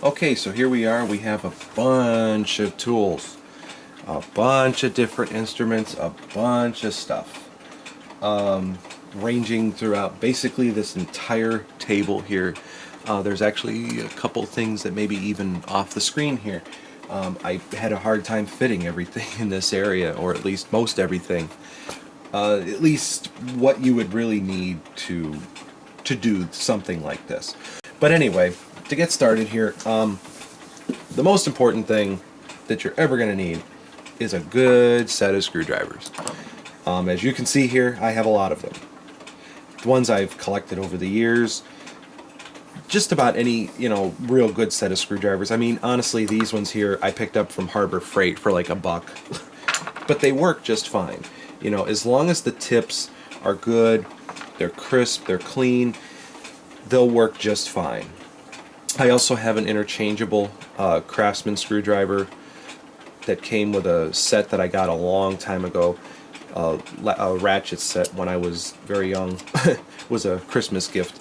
Okay, so here we are. We have a bunch of tools, a bunch of different instruments, a bunch of stuff, ranging throughout basically this entire table here. There's actually a couple things that maybe even off the screen here. I had a hard time fitting everything in this area, or at least most everything. At least what you would really need to do something like this. But anyway, to get started here, the most important thing that you're ever going to need is a good set of screwdrivers. As you can see here, I have a lot of them. The ones I've collected over the years. Just about any, real good set of screwdrivers. I mean, honestly, these ones here I picked up from Harbor Freight for like $1. But they work just fine. As long as the tips are good, they're crisp, they're clean, they'll work just fine. I also have an interchangeable Craftsman screwdriver that came with a set that I got a long time ago. A ratchet set when I was very young. Was a Christmas gift.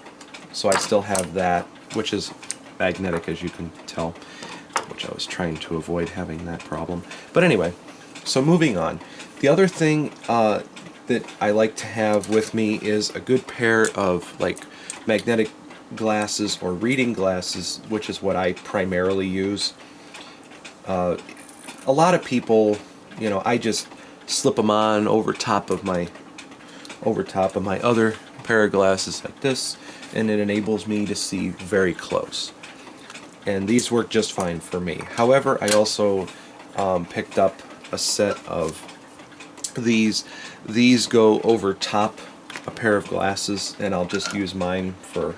So I still have that, which is magnetic, as you can tell, which I was trying to avoid having that problem. But anyway, so moving on. The other thing that I like to have with me is a good pair of like magnetic glasses or reading glasses, which is what I primarily use. A lot of people, I just slip them on over top of my other pair of glasses like this, and it enables me to see very close. And these work just fine for me. However, I also picked up a set of these. These go over top a pair of glasses, and I'll just use mine for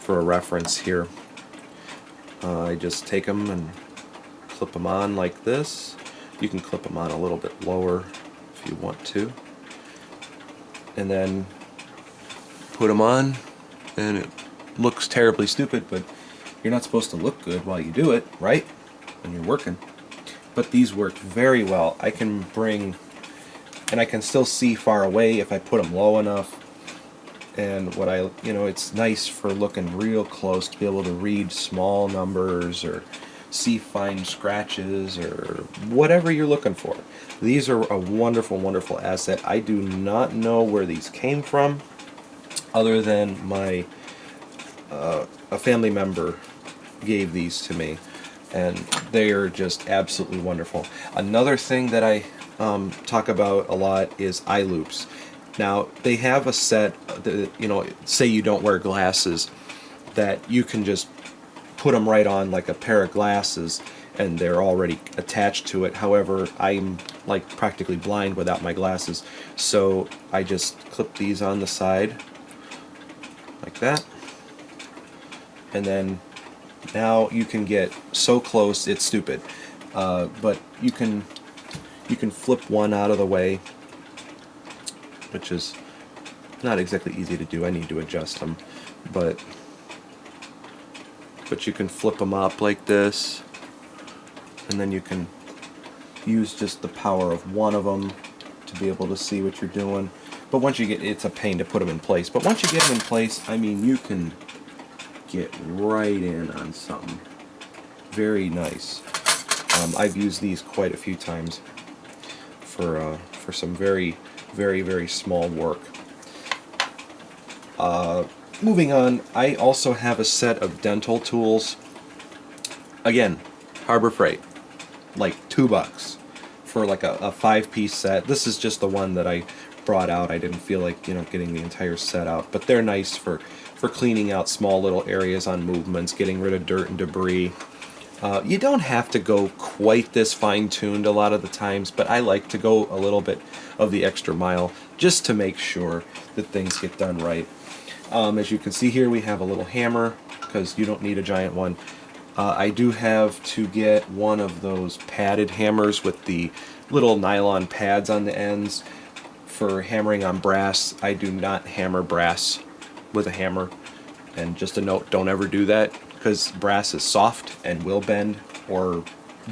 a reference here. I just take them and clip them on like this. You can clip them on a little bit lower if you want to. And then put them on, and it looks terribly stupid, but you're not supposed to look good while you do it, right? When you're working. But these work very well. I can bring, and I can still see far away if I put them low enough. And it's nice for looking real close to be able to read small numbers or see fine scratches or whatever you're looking for. These are a wonderful, wonderful asset. I do not know where these came from, other than a family member gave these to me, and they are just absolutely wonderful. Another thing that I talk about a lot is eye loops. Now, they have a set that, say you don't wear glasses, that you can just put them right on like a pair of glasses and they're already attached to it. However, I'm like practically blind without my glasses, so I just clip these on the side like that, and then now you can get so close it's stupid, but you can flip one out of the way, which is not exactly easy to do. I need to adjust them, but you can flip them up like this, and then you can use just the power of one of them to be able to see what you're doing. But once you get, it's a pain to put them in place, but once you get them in place, I mean, you can get right in on something very nice. I've used these quite a few times for some very, very, very small work. Moving on, I also have a set of dental tools. Again, Harbor Freight, like $2 for like a 5-piece set. This is just the one that I brought out. I didn't feel like getting the entire set out, but they're nice for cleaning out small little areas on movements, getting rid of dirt and debris. You don't have to go quite this fine-tuned a lot of the times, but I like to go a little bit of the extra mile just to make sure that things get done right. As you can see here, we have a little hammer, because you don't need a giant one. I do have to get one of those padded hammers with the little nylon pads on the ends for hammering on brass. I do not hammer brass with a hammer, and just a note, don't ever do that, because brass is soft and will bend or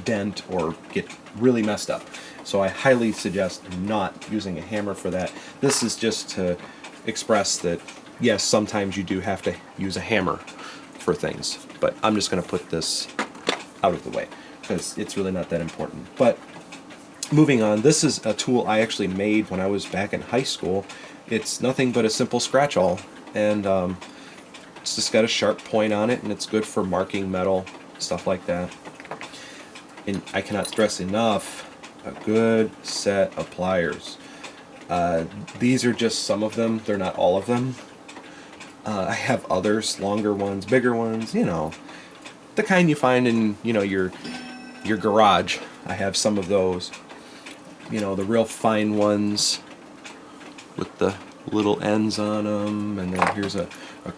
dent or get really messed up. So I highly suggest not using a hammer for that. This is just to express that, yes, sometimes you do have to use a hammer for things, but I'm just going to put this out of the way, because it's really not that important. But moving on, this is a tool I actually made when I was back in high school. It's nothing but a simple scratch awl, and it's just got a sharp point on it, and it's good for marking metal, stuff like that. And I cannot stress enough, a good set of pliers. These are just some of them, they're not all of them. I have others, longer ones, bigger ones, you know, the kind you find in, you know, your garage. I have some of those, you know, the real fine ones with the little ends on them. And then here's a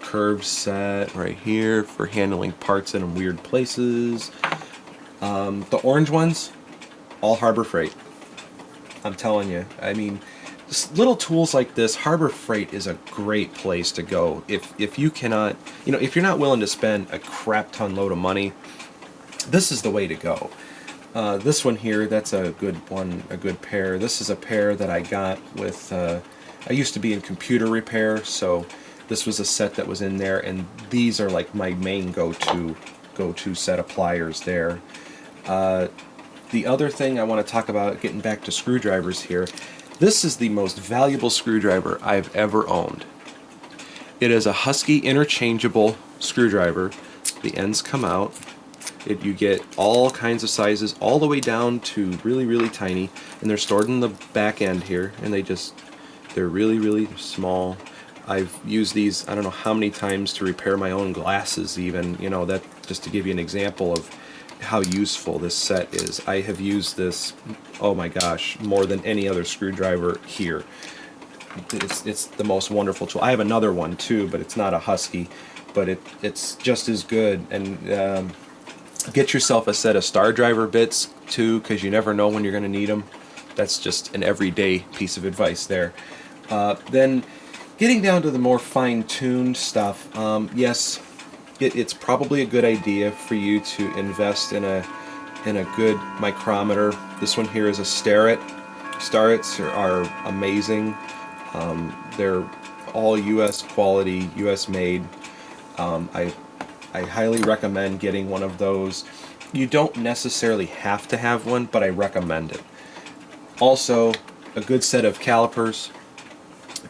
curved set right here for handling parts in weird places. The orange ones, all Harbor Freight. I'm telling you, I mean, little tools like this, Harbor Freight is a great place to go. If you cannot, you know, if you're not willing to spend a crap ton load of money, this is the way to go. This one here, that's a good one, a good pair. This is a pair that I got with, I used to be in computer repair, so this was a set that was in there, and these are like my main go-to set of pliers there. The other thing I want to talk about, getting back to screwdrivers here, this is the most valuable screwdriver I've ever owned. It is a Husky interchangeable screwdriver. The ends come out. You get all kinds of sizes, all the way down to really, really tiny, and they're stored in the back end here, and they're really, really small. I've used these, I don't know how many times to repair my own glasses even, you know, that just to give you an example of how useful this set is. I have used this, oh my gosh, more than any other screwdriver here. It's the most wonderful tool. I have another one too, but it's not a Husky, but it's just as good. And get yourself a set of star driver bits too, because you never know when you're going to need them. That's just an everyday piece of advice there. Then getting down to the more fine-tuned stuff, yes, it's probably a good idea for you to invest in a good micrometer. This one here is a Starrett. Starretts are amazing. They're all U.S. quality, U.S. made. I highly recommend getting one of those. You don't necessarily have to have one, but I recommend it. Also, a good set of calipers.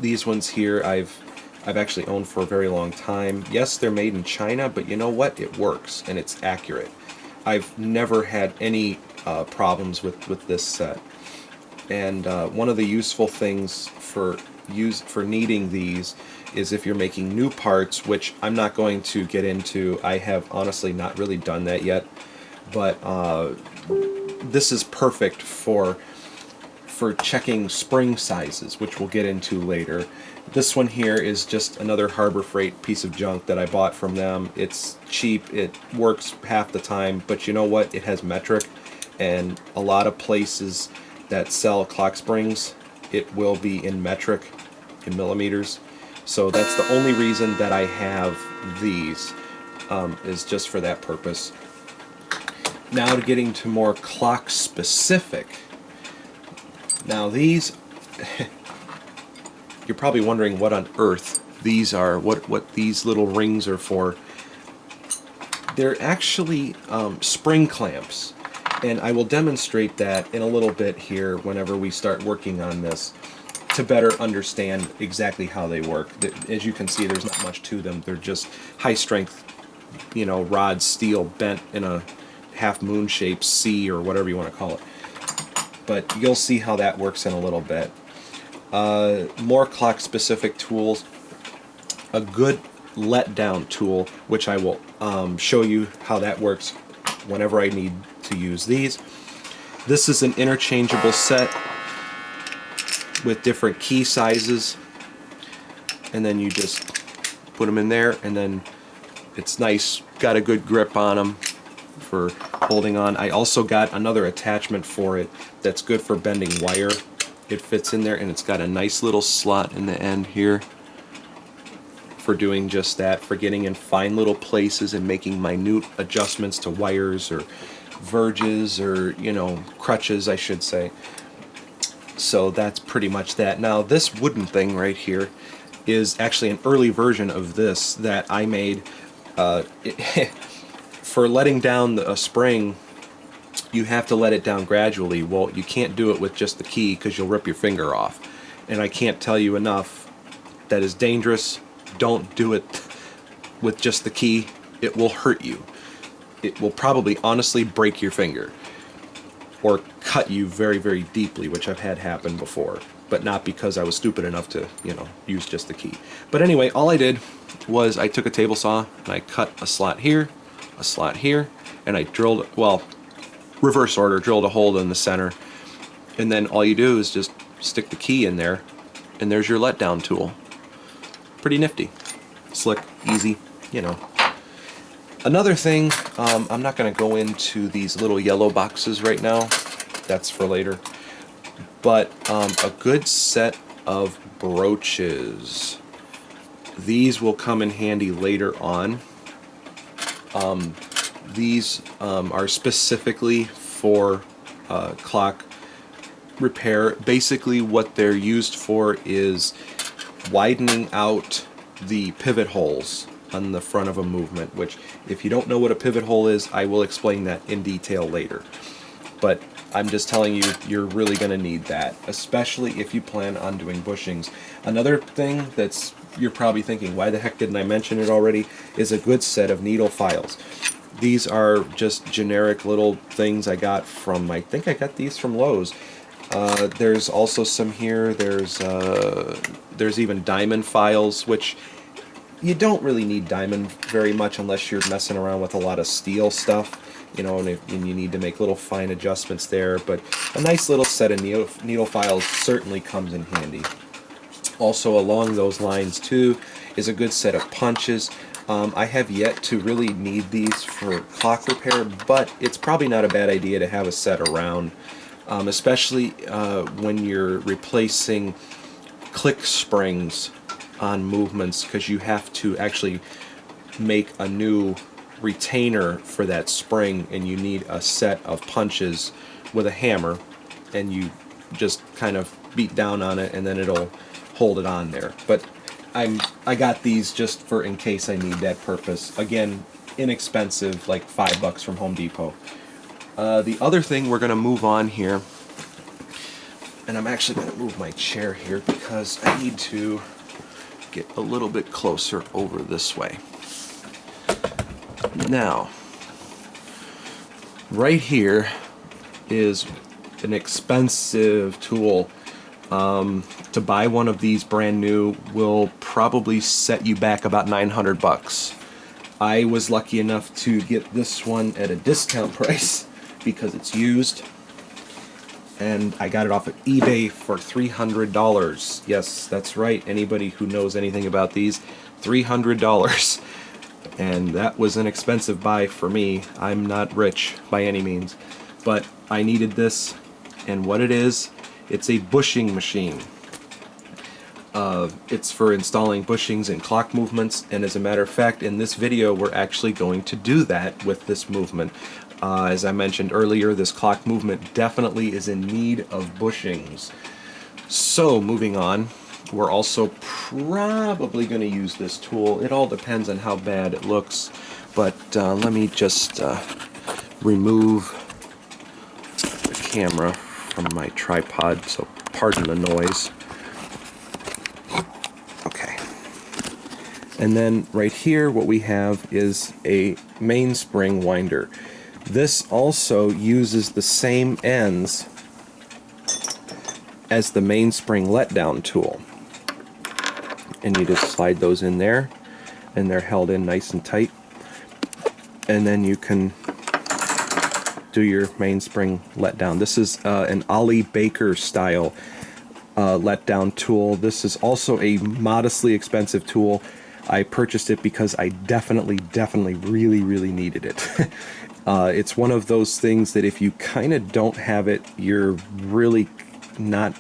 These ones here I've actually owned for a very long time. Yes, they're made in China, but you know what? It works, and it's accurate. I've never had any problems with this set. And one of the useful things for needing these is if you're making new parts, which I'm not going to get into. I have honestly not really done that yet, but this is perfect for checking spring sizes, which we'll get into later. This one here is just another Harbor Freight piece of junk that I bought from them. It's cheap, it works half the time, but you know what? It has metric, and a lot of places that sell clock springs, it will be in metric, in millimeters. So that's the only reason that I have these, is just for that purpose. Now to getting to more clock specific. Now these, you're probably wondering what on earth these are, what these little rings are for. They're actually spring clamps, and I will demonstrate that in a little bit here whenever we start working on this to better understand exactly how they work. As you can see, there's not much to them. They're just high strength, you know, rod steel bent in a half moon shaped C or whatever you want to call it. But you'll see how that works in a little bit. More clock specific tools. A good letdown tool, which I will show you how that works whenever I need to use these. This is an interchangeable set with different key sizes, and then you just put them in there, and then it's nice, got a good grip on them for holding on. I also got another attachment for it that's good for bending wire. It fits in there, and it's got a nice little slot in the end here for doing just that, for getting in fine little places and making minute adjustments to wires or verges, or, you know, crutches I should say. So that's pretty much that. Now this wooden thing right here is actually an early version of this that I made for letting down a spring, you have to let it down gradually. Well, you can't do it with just the key because you'll rip your finger off. And I can't tell you enough, that is dangerous. Don't do it with just the key. It will hurt you. It will probably honestly break your finger or cut you very, very deeply, which I've had happen before, but not because I was stupid enough to, use just the key. But anyway, all I did was I took a table saw and I cut a slot here, and I drilled, well, reverse order, drilled a hole in the center, and then all you do is just stick the key in there, and there's your letdown tool. Pretty nifty. Slick, easy, Another thing, I'm not going to go into these little yellow boxes right now. That's for later. But a good set of brooches. These will come in handy later on. These are specifically for clock repair. Basically what they're used for is widening out the pivot holes on the front of a movement, which if you don't know what a pivot hole is, I will explain that in detail later. But I'm just telling you, you're really going to need that, especially if you plan on doing bushings. Another thing that's you're probably thinking, why the heck didn't I mention it already, is a good set of needle files. These are just generic little things I got from, I think I got these from Lowe's. There's also some here. There's even diamond files, which you don't really need diamond very much unless you're messing around with a lot of steel stuff, and you need to make little fine adjustments there. But a nice little set of needle files certainly comes in handy. Also along those lines too is a good set of punches. I have yet to really need these for clock repair, but it's probably not a bad idea to have a set around, especially when you're replacing click springs on movements, because you have to actually make a new retainer for that spring, and you need a set of punches with a hammer, and you just kind of beat down on it and then it'll hold it on there. But I got these just for in case I need that purpose. Again, inexpensive, like $5 from Home Depot. The other thing we're going to move on here, and I'm actually going to move my chair here because I need to get a little bit closer over this way. Now, right here is an expensive tool. To buy one of these brand new will probably set you back about $900. I was lucky enough to get this one at a discount price because it's used, and I got it off of eBay for $300. Yes, that's right. Anybody who knows anything about these, $300. And that was an expensive buy for me. I'm not rich by any means, but I needed this, and what it is, it's a bushing machine. It's for installing bushings and clock movements, and as a matter of fact, in this video we're actually going to do that with this movement. As I mentioned earlier, this clock movement definitely is in need of bushings. So moving on, we're also probably going to use this tool. It all depends on how bad it looks, but let me just remove the camera from my tripod, so pardon the noise. Okay. And then right here what we have is a mainspring winder. This also uses the same ends as the Mainspring Letdown tool. And you just slide those in there, and they're held in nice and tight. And then you can do your Mainspring Letdown. This is an Ollie Baker style letdown tool. This is also a modestly expensive tool. I purchased it because I definitely really needed it. It's one of those things that if you kind of don't have it, you're really not,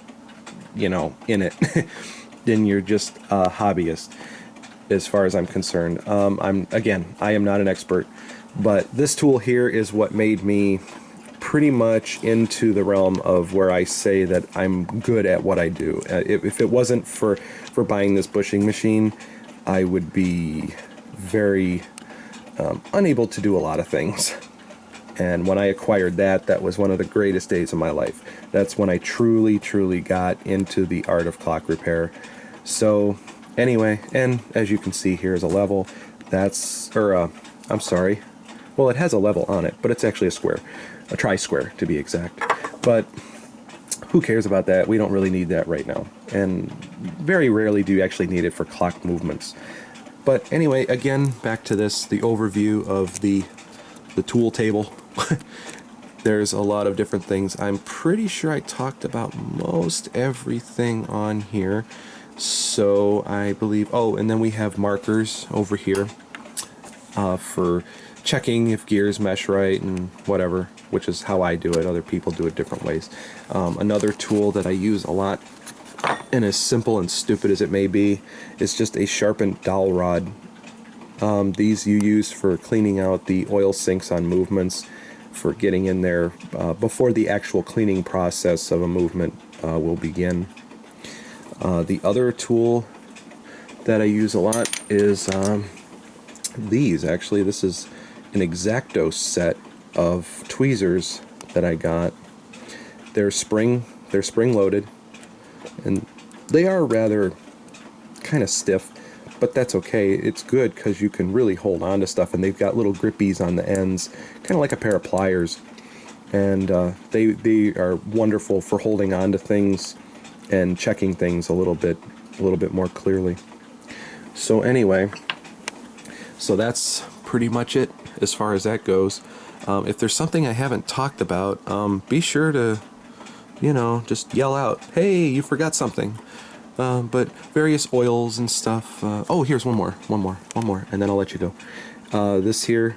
in it. Then you're just a hobbyist, as far as I'm concerned. I am not an expert, but this tool here is what made me pretty much into the realm of where I say that I'm good at what I do. If it wasn't for buying this bushing machine, I would be very unable to do a lot of things. And when I acquired that, that was one of the greatest days of my life. That's when I truly, truly got into the art of clock repair. So anyway, and as you can see, here's a level. I'm sorry. Well, it has a level on it, but it's actually a square, a tri-square to be exact. But who cares about that? We don't really need that right now. And very rarely do you actually need it for clock movements. But anyway, again, back to this, the overview of the tool table. There's a lot of different things. I'm pretty sure I talked about most everything on here. So I believe, oh, and then we have markers over here for checking if gears mesh right and whatever, which is how I do it. Other people do it different ways. Another tool that I use a lot, and as simple and stupid as it may be, is just a sharpened dowel rod. These you use for cleaning out the oil sinks on movements, for getting in there before the actual cleaning process of a movement will begin. The other tool that I use a lot is these. Actually, this is an X-Acto set of tweezers that I got. They're spring loaded, and they are rather kind of stiff, but that's okay. It's good because you can really hold on to stuff, and they've got little grippies on the ends, kind of like a pair of pliers, and they are wonderful for holding on to things and checking things a little bit more clearly. So anyway, so that's pretty much it as far as that goes. If there's something I haven't talked about, be sure to, just yell out, hey, you forgot something. But various oils and stuff. Oh, here's one more, and then I'll let you go. This here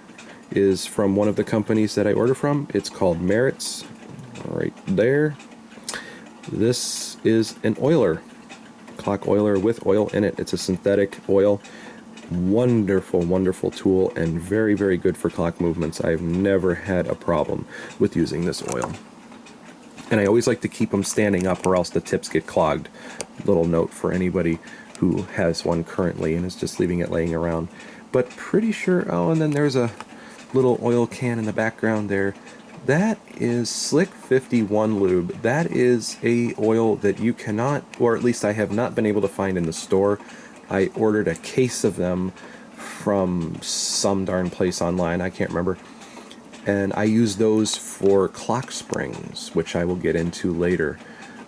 is from one of the companies that I order from. It's called Merritt's, right there. This is an oiler, clock oiler with oil in it. It's a synthetic oil. Wonderful, wonderful tool, and very, very good for clock movements. I've never had a problem with using this oil. And I always like to keep them standing up or else the tips get clogged. Little note for anybody who has one currently and is just leaving it laying around. But pretty sure, oh, and then there's a little oil can in the background there. That is Slick 51 lube. That is a oil that you cannot, or at least I have not been able to find in the store. I ordered a case of them from some darn place online, I can't remember. And I use those for clock springs, which I will get into later.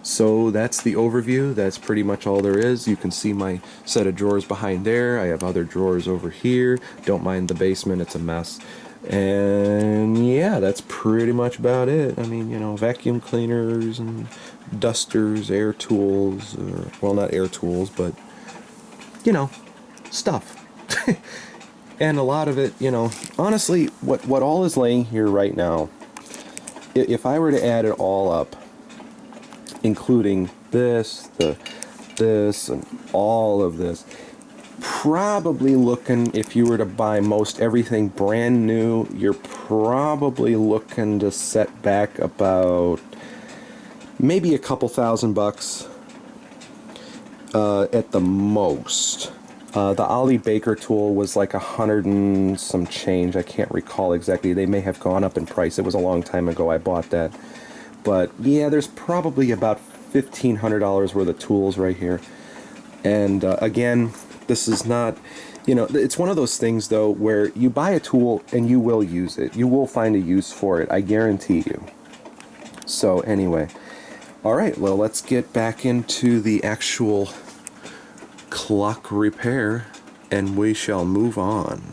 So that's the overview. That's pretty much all there is. You can see my set of drawers behind there. I have other drawers over here. Don't mind the basement, it's a mess. And yeah, that's pretty much about it. I mean, vacuum cleaners and dusters, air tools, well, not air tools, but stuff. And a lot of it, honestly, what all is laying here right now, if I were to add it all up, including this, and all of this, probably looking, if you were to buy most everything brand new, you're probably looking to set back about maybe a couple $1,000 at the most. The Ollie Baker tool was like 100 and some change. I can't recall exactly. They may have gone up in price. It was a long time ago I bought that. But yeah, there's probably about $1,500 worth of tools right here. And again, this is not, it's one of those things though where you buy a tool and you will use it. You will find a use for it. I guarantee you. So anyway, all right, well, let's get back into the actual clock repair, and we shall move on.